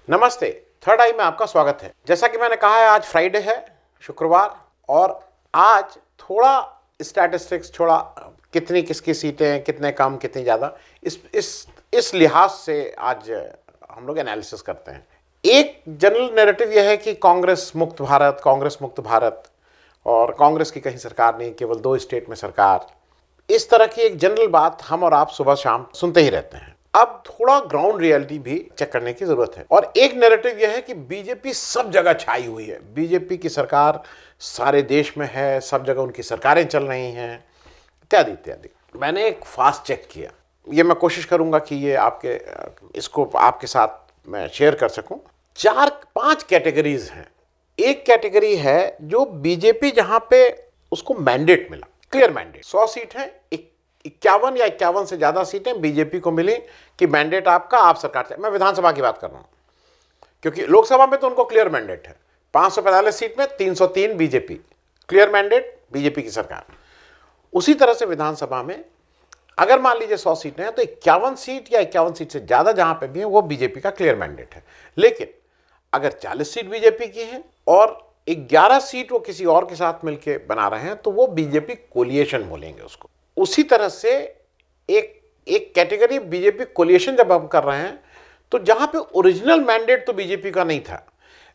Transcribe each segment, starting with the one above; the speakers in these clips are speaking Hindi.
नमस्ते, थर्ड आई में आपका स्वागत है। जैसा कि मैंने कहा है, आज फ्राइडे है, शुक्रवार, और आज थोड़ा स्टैटिस्टिक्स, थोड़ा कितनी किसकी सीटें, कितने कम कितनी ज़्यादा, इस लिहाज से आज हम लोग एनालिसिस करते हैं। एक जनरल नैरेटिव यह है कि कांग्रेस मुक्त भारत और कांग्रेस की कहीं सरकार नहीं, केवल 2 स्टेट में सरकार। इस तरह की एक जनरल बात हम और आप सुबह शाम सुनते ही रहते हैं। अब थोड़ा ग्राउंड रियलिटी भी चेक करने की जरूरत है। और एक नैरेटिव यह है कि बीजेपी सब जगह छाई हुई है, बीजेपी की सरकार सारे देश में है, सब जगह उनकी सरकारें चल रही हैं, इत्यादि इत्यादि। मैंने एक फास्ट चेक किया, ये मैं कोशिश करूंगा कि ये इसको आपके साथ मैं शेयर कर सकूं। 4-5 कैटेगरीज हैं। एक कैटेगरी है जो बीजेपी जहां पे उसको मैंडेट मिला, क्लियर मैंडेट, 100 सीट है, 51 या 51 से ज्यादा सीटें बीजेपी को मिली कि मैंडेट आपका, आप सरकार से। मैं विधानसभा की बात कर रहा हूं, क्योंकि लोकसभा में तो उनको क्लियर मैंडेट है। 545 सीट में 303 बीजेपी, क्लियर मैंडेट, बीजेपी की सरकार। उसी तरह से विधानसभा में अगर मान लीजिए 100 सीटें हैं तो 51 सीट या 51 सीट से ज्यादा जहां पे भी है वो बीजेपी का क्लियर मैंडेट है। लेकिन अगर 40 सीट बीजेपी की है और 11 सीट वो किसी और के साथ मिलकर बना रहे हैं तो वो बीजेपी कोलिएशन बोलेंगे उसको। उसी तरह से एक कैटेगरी बीजेपी कोलिएशन जब हम कर रहे हैं तो जहां पे ओरिजिनल मैंडेट तो बीजेपी का नहीं था,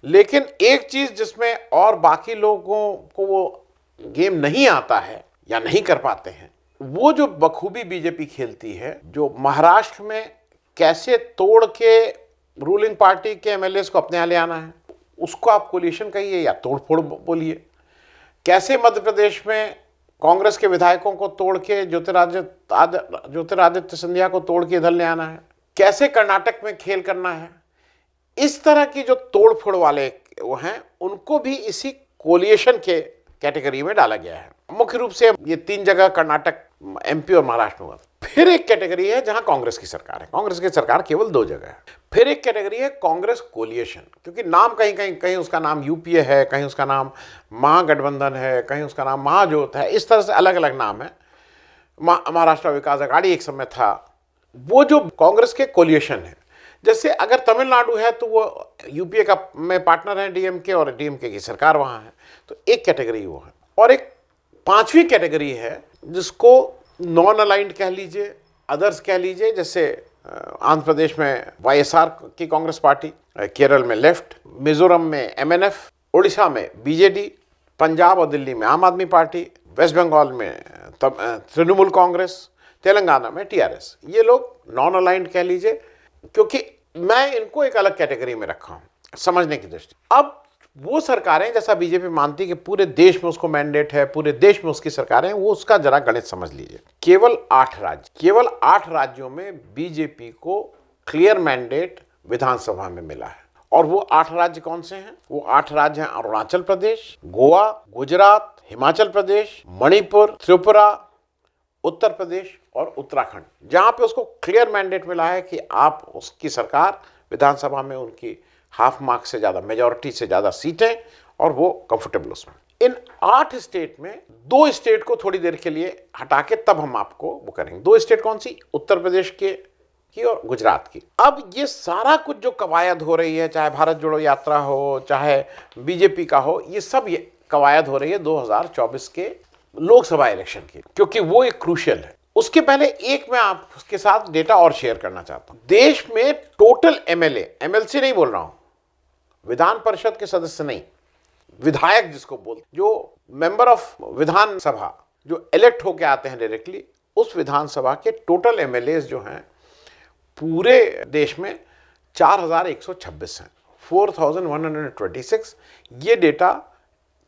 लेकिन एक चीज जिसमें और बाकी लोगों को वो गेम नहीं आता है या नहीं कर पाते हैं, वो जो बखूबी बीजेपी खेलती है, जो महाराष्ट्र में कैसे तोड़ के रूलिंग पार्टी के एमएलए को अपने यहां ले आना है, उसको आप कोलिएशन कहिए या तोड़फोड़ बोलिए। कैसे मध्य प्रदेश में कांग्रेस के विधायकों को तोड़ के ज्योतिरादित्य सिंधिया को तोड़ के इधर ले आना है, कैसे कर्नाटक में खेल करना है, इस तरह की जो तोड़फोड़ वाले वो हैं, उनको भी इसी कोलिएशन के कैटेगरी में डाला गया है। मुख्य रूप से ये 3 जगह, कर्नाटक, एमपी और महाराष्ट्र में हुआ। फिर एक कैटेगरी है जहां कांग्रेस की सरकार है, कांग्रेस की सरकार केवल 2 जगह है। फिर एक कैटेगरी है कांग्रेस कोलिएशन, क्योंकि नाम कहीं उसका नाम यूपीए है, कहीं उसका नाम महागठबंधन है, कहीं उसका नाम महाजोत है, इस तरह से अलग अलग नाम है। महाराष्ट्र विकास अघाड़ी एक समय था। वो जो कांग्रेस के कोलिएशन है, जैसे अगर तमिलनाडु है तो वो यूपीए का में पार्टनर है डीएमके, और डीएमके की सरकार वहां है, तो एक कैटेगरी वो है। और एक 5वीं कैटेगरी है जिसको नॉन अलाइंड कह लीजिए, अदर्स कह लीजिए, जैसे आंध्र प्रदेश में वाईएसआर की कांग्रेस पार्टी, केरल में लेफ्ट, मिजोरम में एमएनएफ, उड़ीसा में बीजेडी, पंजाब और दिल्ली में आम आदमी पार्टी, वेस्ट बंगाल में तृणमूल कांग्रेस, तेलंगाना में टीआरएस। ये लोग नॉन अलाइंड कह लीजिए, क्योंकि मैं इनको एक अलग कैटेगरी में रखा हूं समझने की दृष्टि। अब वो सरकारें, जैसा बीजेपी मानती है कि पूरे देश में उसको मैंडेट है, पूरे देश में उसकी सरकारें, वो उसका जरा गणित समझ लीजिए। केवल 8 राज्यों में बीजेपी को क्लियर मैंडेट विधानसभा में मिला है। और वो 8 राज्य कौन से हैं? वो 8 राज्य हैं अरुणाचल प्रदेश, गोवा, गुजरात, हिमाचल प्रदेश, मणिपुर, त्रिपुरा, उत्तर प्रदेश और उत्तराखंड, जहां पे उसको क्लियर मैंडेट मिला है कि आप उसकी सरकार विधानसभा में उनकी हाफ मार्क से ज्यादा, मेजॉरिटी से ज्यादा सीटें, और वो कंफर्टेबल उसमें। इन 8 स्टेट में 2 स्टेट को थोड़ी देर के लिए हटा के तब हम आपको वो करेंगे। 2 स्टेट कौन सी? उत्तर प्रदेश की और गुजरात की। अब ये सारा कुछ जो कवायद हो रही है, चाहे भारत जोड़ो यात्रा हो, चाहे बीजेपी का हो, ये सब ये कवायद हो रही है 2024 के लोकसभा इलेक्शन की, क्योंकि वो एक क्रूशियल है। उसके पहले एक मैं आपके साथ डेटा और शेयर करना चाहता हूं। देश में टोटल एमएलए, एमएलसी नहीं बोल रहा हूं, विधान परिषद के सदस्य नहीं, विधायक जिसको बोलते, जो मेंबर ऑफ विधानसभा जो इलेक्ट होके आते हैं डायरेक्टली, उस विधानसभा के टोटल एमएलए जो हैं पूरे देश में 4126 हैं, 4126। ये डेटा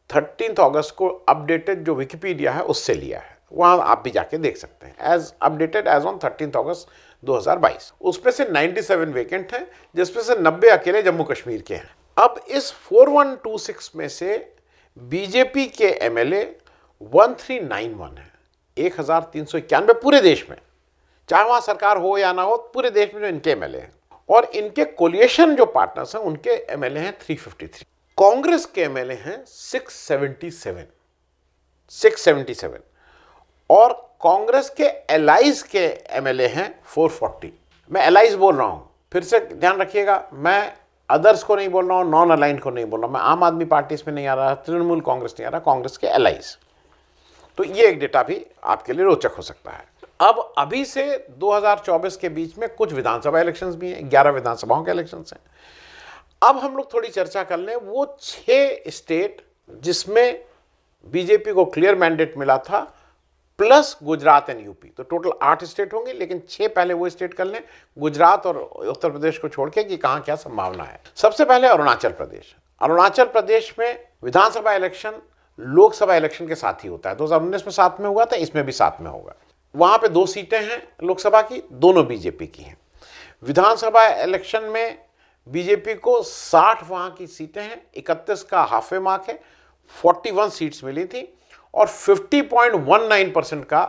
13 अगस्त को अपडेटेड जो विकिपीडिया है उससे लिया है, वहां आप भी जाके देख सकते हैं, एज अपडेटेड एज ऑन 13 अगस्त 2022। उसमें से 97 वेकेंट हैं, जिसमें से 90 अकेले जम्मू कश्मीर के हैं। अब इस 4126 में से बीजेपी के एमएलए 1391 है, 1391 पूरे देश में, चाहे वहां सरकार हो या ना हो, पूरे देश में जो इनके एमएलए हैं। और इनके कोलिएशन जो पार्टनर्स हैं उनके एमएलए हैं 353। कांग्रेस के एमएलए हैं 677 और कांग्रेस के एलाइज के एमएलए हैं 440। मैं एलाइज बोल रहा हूँ, फिर से ध्यान रखिएगा, मैं अदर्स को नहीं बोल रहा हूँ, नॉन अलाइंड को नहीं बोल रहा हूँ, मैं आम आदमी पार्टी इसमें नहीं आ रहा, तृणमूल कांग्रेस नहीं आ रहा, कांग्रेस के एलाइज। तो ये एक डेटा भी आपके लिए रोचक हो सकता है। अब अभी से 2024 के बीच में कुछ विधानसभा इलेक्शंस भी हैं, 11 विधानसभाओं के इलेक्शंस हैं। अब हम लोग थोड़ी चर्चा कर लें वो 6 स्टेट जिसमें बीजेपी को क्लियर मैंडेट मिला था, प्लस गुजरात एंड यूपी, तो टोटल 8 स्टेट होंगे, लेकिन 6 पहले वो स्टेट कर लें, गुजरात और उत्तर प्रदेश को छोड़ के, कि कहाँ क्या संभावना है। सबसे पहले अरुणाचल प्रदेश। अरुणाचल प्रदेश में विधानसभा इलेक्शन लोकसभा इलेक्शन के साथ ही होता है। 2019 में साथ में हुआ था, इसमें भी साथ में होगा। वहां पे 2 सीटें हैं लोकसभा की, दोनों बीजेपी की हैं। विधानसभा इलेक्शन में बीजेपी को 60 वहां की सीटें हैं, 31 का हाफवे मार्क है, 41 सीट्स मिली थी और 50.19% का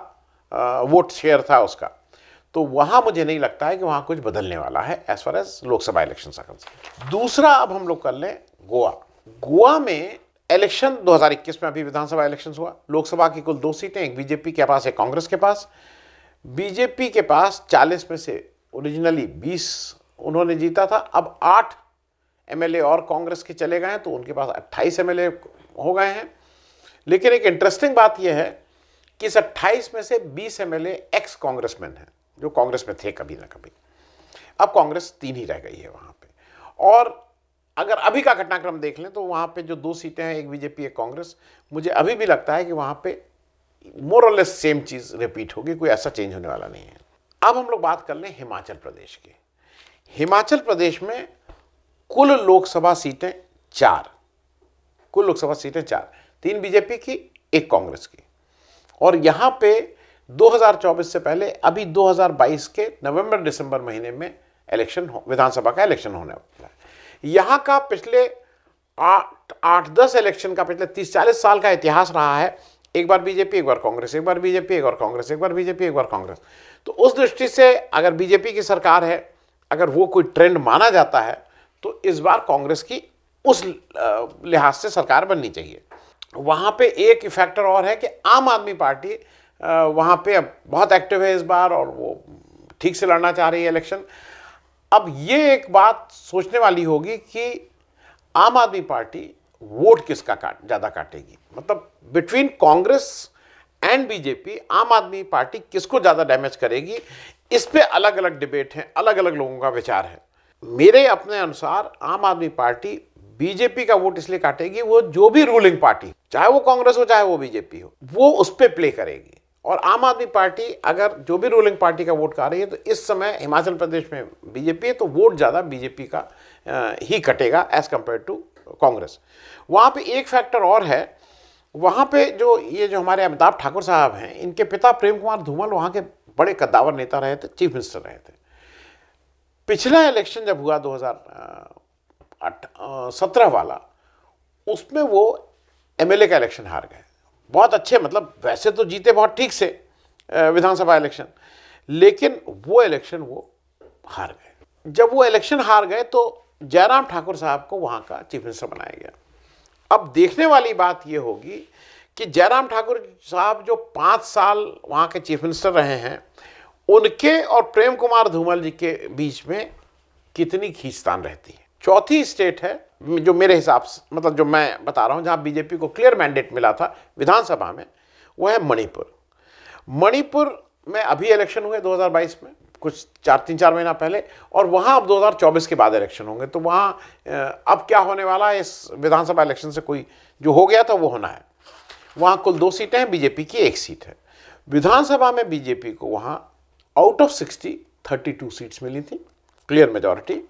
वोट शेयर था उसका। तो वहां मुझे नहीं लगता है कि वहां कुछ बदलने वाला है as far as Lok Sabha election का कंसर्न। दूसरा, अब हम लोग कर लें गोवा। गोवा में इलेक्शन 2021 में अभी विधानसभा इलेक्शन हुआ। लोकसभा की कुल 2 सीटें, एक बीजेपी के पास, एक कांग्रेस के पास। बीजेपी के पास 40 में से ओरिजिनली 20 उन्होंने जीता था, अब 8 एमएलए और कांग्रेस के चले गए हैं, तो उनके पास 28 एमएलए हो गए हैं। लेकिन एक इंटरेस्टिंग बात यह है कि इस 28 में से 20 एमएलए एक्स कांग्रेसमैन हैं, जो कांग्रेस में थे कभी ना कभी। अब कांग्रेस 3 ही रह गई है वहां पे। और अगर अभी का घटनाक्रम देख लें तो वहां पे जो 2 सीटें हैं, एक बीजेपी एक कांग्रेस, मुझे अभी भी लगता है कि वहां पे मोर और लेस सेम चीज रिपीट होगी, कोई ऐसा चेंज होने वाला नहीं है। अब हम लोग बात कर लें हिमाचल प्रदेश की। हिमाचल प्रदेश में कुल लोकसभा सीटें 4, कुल लोकसभा सीटें 4, 3 बीजेपी की, 1 कांग्रेस की। और यहां पे 2024 से पहले अभी 2022 के नवंबर दिसंबर महीने में इलेक्शन, विधानसभा का इलेक्शन होने वाला है। यहां का पिछले 8-10 इलेक्शन का, पिछले 30-40 साल का इतिहास रहा है, एक बार बीजेपी एक बार कांग्रेस, एक बार बीजेपी एक बार कांग्रेस, एक बार बीजेपी एक बार कांग्रेस। तो उस दृष्टि से अगर बीजेपी की सरकार है, अगर वो कोई ट्रेंड माना जाता है, तो इस बार कांग्रेस की उस लिहाज से सरकार बननी चाहिए। वहां पे एक फैक्टर और है कि आम आदमी पार्टी वहां पे अब बहुत एक्टिव है इस बार, और वो ठीक से लड़ना चाह रही है इलेक्शन। अब ये एक बात सोचने वाली होगी कि आम आदमी पार्टी वोट किसका ज्यादा काटेगी, मतलब बिटवीन कांग्रेस एंड बीजेपी आम आदमी पार्टी किसको ज्यादा डैमेज करेगी। इस पे अलग अलग डिबेट है, अलग अलग लोगों का विचार है। मेरे अपने अनुसार आम आदमी पार्टी बीजेपी का वोट इसलिए काटेगी, वो जो भी रूलिंग पार्टी, चाहे वो कांग्रेस हो चाहे वो बीजेपी हो, वो उस पर प्ले करेगी। और आम आदमी पार्टी अगर जो भी रूलिंग पार्टी का वोट खा रही है, तो इस समय हिमाचल प्रदेश में बीजेपी है, तो वोट ज़्यादा बीजेपी का ही कटेगा एज कंपेयर टू कांग्रेस। वहाँ पे एक फैक्टर और है, वहाँ पे जो हमारे अमिताभ ठाकुर साहब हैं, इनके पिता प्रेम कुमार धूमल वहाँ के बड़े कद्दावर नेता रहे थे, चीफ मिनिस्टर रहे थे। पिछला इलेक्शन जब हुआ 2017 वाला, उसमें वो एमएलए का इलेक्शन हार गए। बहुत अच्छे, मतलब वैसे तो जीते बहुत ठीक से विधानसभा इलेक्शन, लेकिन वो इलेक्शन वो हार गए। जब वो इलेक्शन हार गए तो जयराम ठाकुर साहब को वहाँ का चीफ मिनिस्टर बनाया गया। अब देखने वाली बात ये होगी कि जयराम ठाकुर साहब जो 5 साल वहाँ के चीफ मिनिस्टर रहे हैं, उनके और प्रेम कुमार धूमल जी के बीच में कितनी खींचतान रहती है। चौथी स्टेट है जो मेरे हिसाब से, मतलब जो मैं बता रहा हूँ, जहाँ बीजेपी को क्लियर मैंडेट मिला था विधानसभा में, वो है मणिपुर। मणिपुर में अभी इलेक्शन हुए 2022 में, कुछ 3-4 महीना पहले, और वहाँ अब 2024 के बाद इलेक्शन होंगे। तो वहाँ अब क्या होने वाला है, इस विधानसभा इलेक्शन से कोई जो हो गया था वो होना है। वहाँ कुल 2 सीटें हैं, बीजेपी की 1 सीट है। विधानसभा में बीजेपी को वहाँ आउट ऑफ 60 32 सीट्स मिली थी, क्लियर मेजॉरिटी,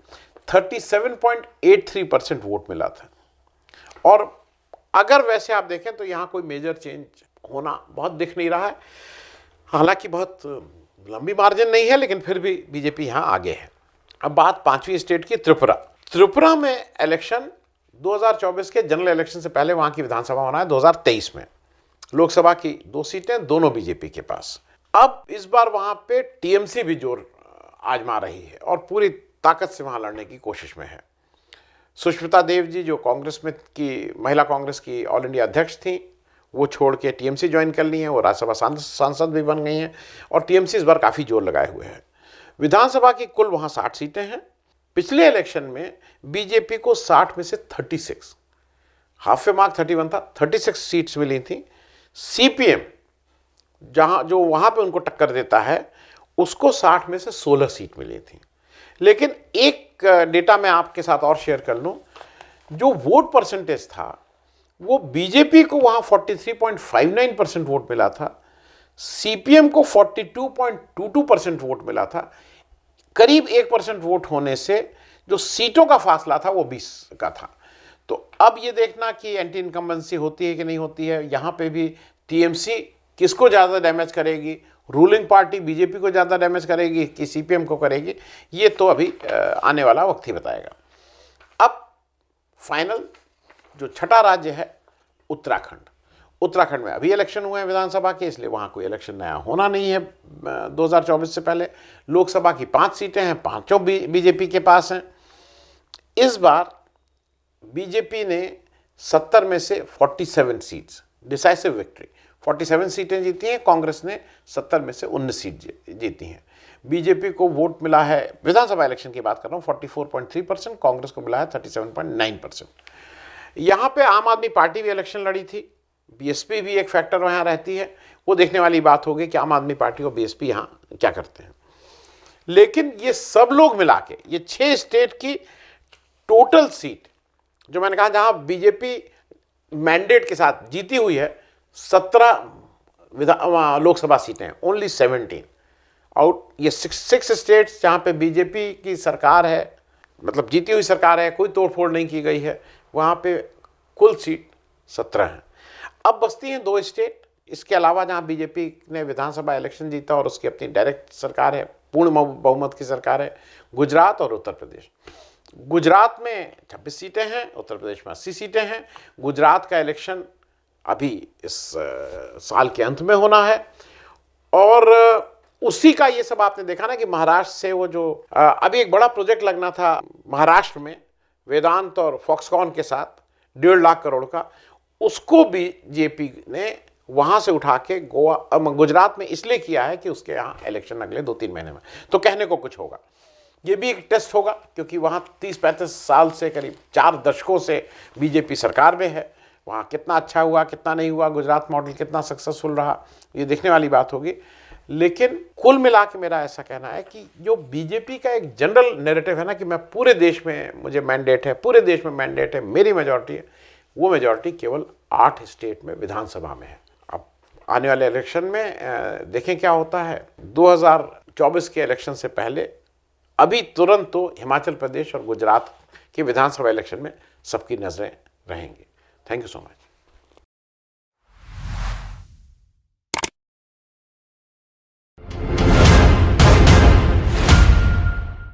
37.83% वोट मिला था। और अगर वैसे आप देखें तो यहाँ कोई मेजर चेंज होना बहुत दिख नहीं रहा है। हालांकि बहुत लंबी मार्जिन नहीं है, लेकिन फिर भी बीजेपी यहाँ आगे है। अब बात 5वीं स्टेट की, त्रिपुरा। त्रिपुरा में इलेक्शन 2024 के जनरल इलेक्शन से पहले वहाँ की विधानसभा होना है 2023 में। लोकसभा की 2 सीटें दोनों बीजेपी के पास। अब इस बार वहाँ पे टीएमसी भी जोर आजमा रही है और पूरी ताकत से वहाँ लड़ने की कोशिश में है। सुष्मिता देव जी जो कांग्रेस में की, महिला कांग्रेस की ऑल इंडिया अध्यक्ष थी, वो छोड़ के टीएमसी ज्वाइन कर ली हैं, वो राज्यसभा सांसद भी बन गई हैं, और टीएमसी इस बार काफ़ी जोर लगाए हुए है। विधानसभा की कुल वहां 60 सीटें हैं। पिछले इलेक्शन में बीजेपी को 60 में से 36, हाफ ए मार्क 31 था, 36 सीट्स मिली थी। सीपीएम जो वहां पे उनको टक्कर देता है, उसको 60 में से 16 सीट मिली थी। लेकिन एक डेटा मैं आपके साथ और शेयर कर लूं, जो वोट परसेंटेज था वो बीजेपी को वहां 43.59% वोट मिला था, सीपीएम को 42.22% वोट मिला था। करीब 1% वोट होने से जो सीटों का फासला था वो 20 का था। तो अब ये देखना कि एंटी इनकम्बेंसी होती है कि नहीं होती है। यहां पे भी टीएमसी किसको ज़्यादा डैमेज करेगी, रूलिंग पार्टी बीजेपी को ज़्यादा डैमेज करेगी कि सीपीएम को करेगी, ये तो अभी आने वाला वक्त ही बताएगा। अब फाइनल जो छठा राज्य है उत्तराखंड। उत्तराखंड में अभी इलेक्शन हुए हैं विधानसभा के, इसलिए वहाँ कोई इलेक्शन नया होना नहीं है 2024 से पहले। लोकसभा की 5 सीटें हैं, पांचों बीजेपी के पास हैं। इस बार बीजेपी ने 70 में से 47 सीट्स, डिसाइसिव विक्ट्री, 47 सीटें जीती हैं। कांग्रेस ने 70 में से 19 सीट जीती हैं। बीजेपी को वोट मिला है, विधानसभा इलेक्शन की बात कर रहा हूँ, 44.3%, कांग्रेस को मिला है 37.9%। यहाँ पे आम आदमी पार्टी भी इलेक्शन लड़ी थी, बीएसपी भी एक फैक्टर वहाँ रहती है। वो देखने वाली बात होगी कि आम आदमी पार्टी और बीएसपी यहाँ क्या करते हैं। लेकिन ये सब लोग मिला के, ये 6 स्टेट की टोटल सीट, जो मैंने कहा जहाँ बीजेपी मैंडेट के साथ जीती हुई है, 17 लोकसभा सीटें हैं, ओनली 17 आउट। ये 6 स्टेट्स जहाँ पे बीजेपी की सरकार है, मतलब जीती हुई सरकार है, कोई तोड़फोड़ नहीं की गई है, वहाँ पे कुल सीट 17 हैं। अब बचती हैं 2 स्टेट, इसके अलावा जहाँ बीजेपी ने विधानसभा इलेक्शन जीता और उसकी अपनी डायरेक्ट सरकार है, पूर्ण बहुमत की सरकार है, गुजरात और उत्तर प्रदेश। गुजरात में 26 सीटें हैं, उत्तर प्रदेश में 80 सीटें हैं। गुजरात का इलेक्शन अभी इस साल के अंत में होना है। और उसी का ये सब आपने देखा ना कि महाराष्ट्र से वो जो अभी एक बड़ा प्रोजेक्ट लगना था महाराष्ट्र में वेदांत और फॉक्सकॉन के साथ 1.5 लाख करोड़ का, उसको भी बीजेपी ने वहां से उठा के गुजरात में इसलिए किया है कि उसके यहाँ इलेक्शन अगले 2-3 महीने में, तो कहने को कुछ होगा। ये भी एक टेस्ट होगा, क्योंकि वहाँ 30-35 साल से, करीब 4 दशकों से बीजेपी सरकार में है। वहाँ कितना अच्छा हुआ, कितना नहीं हुआ, गुजरात मॉडल कितना सक्सेसफुल रहा, ये देखने वाली बात होगी। लेकिन कुल मिला के मेरा ऐसा कहना है कि जो बीजेपी का एक जनरल नैरेटिव है ना कि मैं पूरे देश में, मुझे मैंडेट है, पूरे देश में मैंडेट है, मेरी मेजॉरिटी है, वो मेजॉरिटी केवल 8 स्टेट में विधानसभा में है। अब आने वाले इलेक्शन में देखें क्या होता है। 2024 के इलेक्शन से पहले अभी तुरंत तो हिमाचल प्रदेश और गुजरात के विधानसभा इलेक्शन में सबकी नज़रें रहेंगी। Thank you so much.